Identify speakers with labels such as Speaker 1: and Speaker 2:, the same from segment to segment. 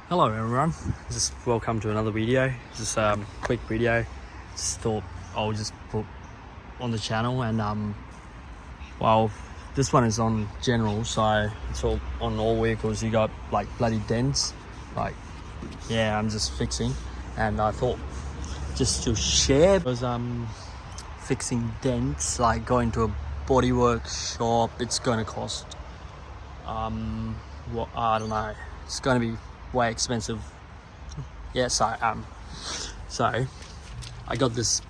Speaker 1: Hello everyone, just welcome to another video. Just quick video. Just thought I'll just put on the channel, and well, this one is on general, so it's all on all vehicles. You got like bloody dents, like yeah, I'm just fixing, and I thought just to share was fixing dents, like going to a bodywork shop. It's going to cost what, I don't know, it's going to be way expensive. Yeah, so I got this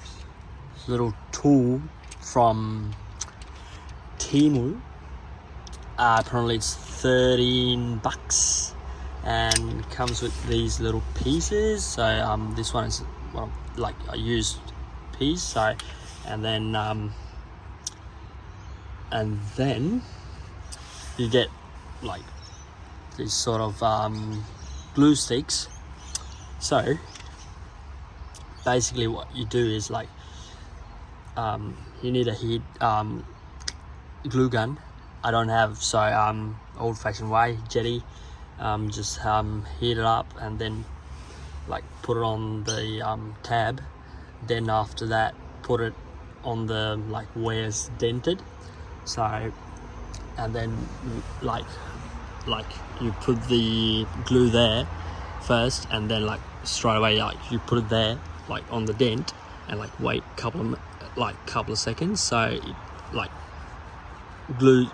Speaker 1: little tool from temu. Apparently it's 13 bucks and comes with these little pieces. So this one is, well, like a used piece. So and then you get like these sort of glue sticks. So basically what you do is like you need a heat glue gun. I don't have, so old-fashioned way, jetty. Just heat it up and then like put it on the tab. Then after that put it on the like where it's dented. So and then like you put the glue there first, and then like straight away like you put it there like on the dent, and like wait couple of seconds, so it like glues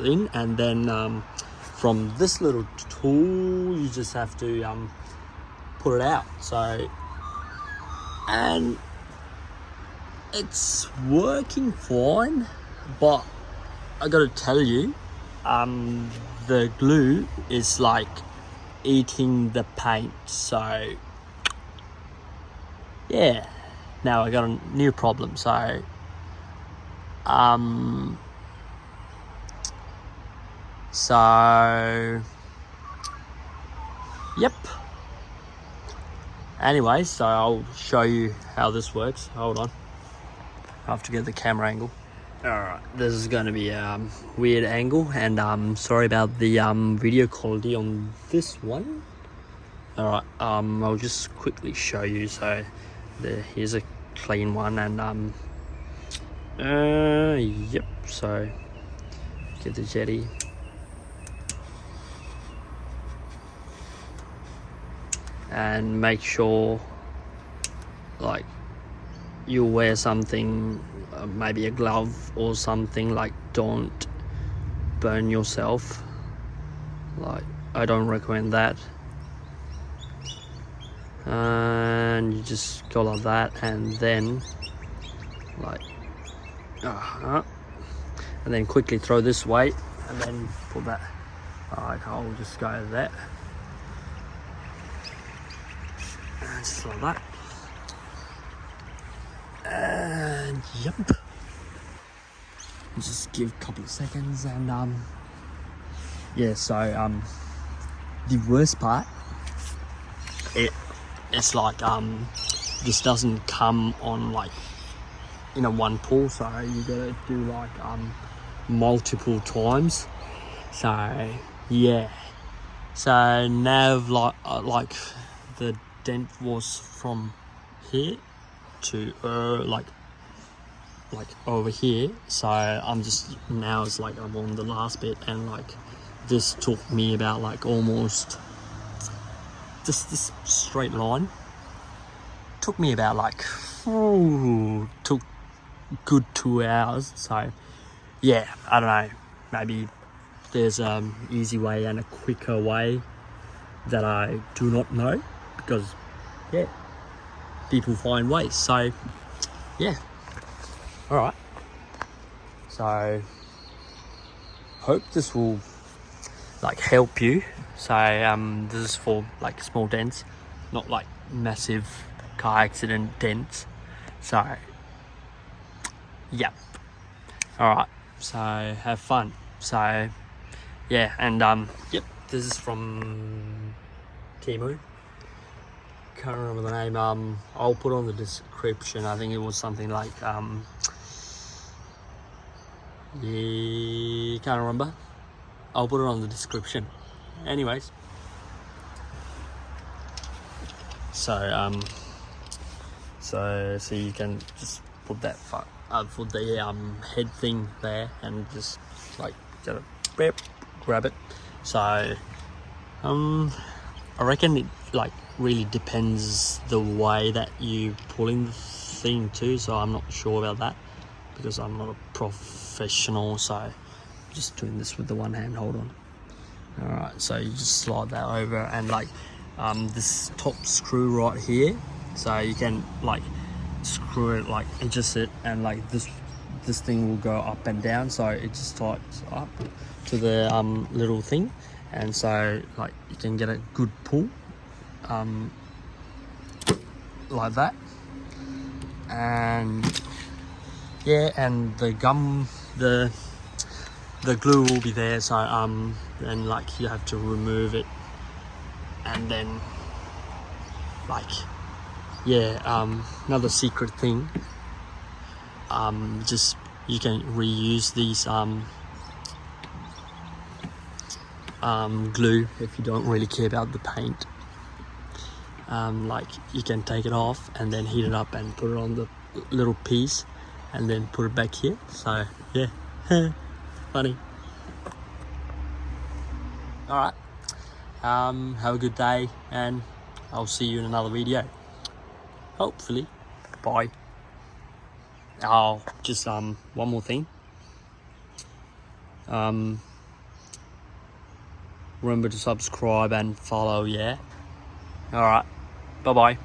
Speaker 1: in. And then from this little tool you just have to put it out. So and it's working fine, but I gotta tell you, the glue is like eating the paint. So yeah, now I got a new problem. So yep, anyway, so I'll show you how this works. Hold on, I have to get the camera angle. Alright, this is going to be a weird angle, and sorry about the video quality on this one. Alright, I'll just quickly show you. So here's a clean one, and yep, so get the jetty. And make sure like you wear something, maybe a glove or something, like don't burn yourself. Like I don't recommend that. And you just go like that, and then like and then quickly throw this weight, and then pull that. Alright, I'll just go there, and just like that. And yep, just give a couple of seconds, and yeah, so the worst part, it's like this doesn't come on like in a one pull, so you gotta do like multiple times. So yeah, so now like the dent was from here to like over here, so I'm just now it's like I'm on the last bit, and like this took me about like almost just this straight line took me about like took good 2 hours. So yeah, I don't know, maybe there's easy way and a quicker way that I do not know, because yeah, people find ways. So yeah, all right, so hope this will like help you. So this is for like small dents, not like massive car accident dents. So yep, all right, so have fun. So yeah, and yep, this is from temu. Can't remember the name. I'll put on the description. I think it was something like yeah, can't remember. I'll put it on the description. Anyways, so you can just put that for the head thing there, and just like get it, grab it. So I reckon it like really depends the way that you pulling the thing too, so I'm not sure about that because I'm not a professional. So I'm just doing this with the one hand. Hold on. All right, so you just slide that over, and like this top screw right here, so you can like screw it, like adjust it, and like this thing will go up and down, so it just tightens up to the little thing, and so like you can get a good pull like that. And yeah, and the gum, the glue will be there, so and like you have to remove it, and then like another secret thing, just you can reuse these glue if you don't really care about the paint. Like you can take it off and then heat it up and put it on the little piece, and then put it back here. So yeah, funny. All right, have a good day, and I'll see you in another video, hopefully. Bye. Oh, just one more thing. Remember to subscribe and follow. Yeah. All right. Bye bye.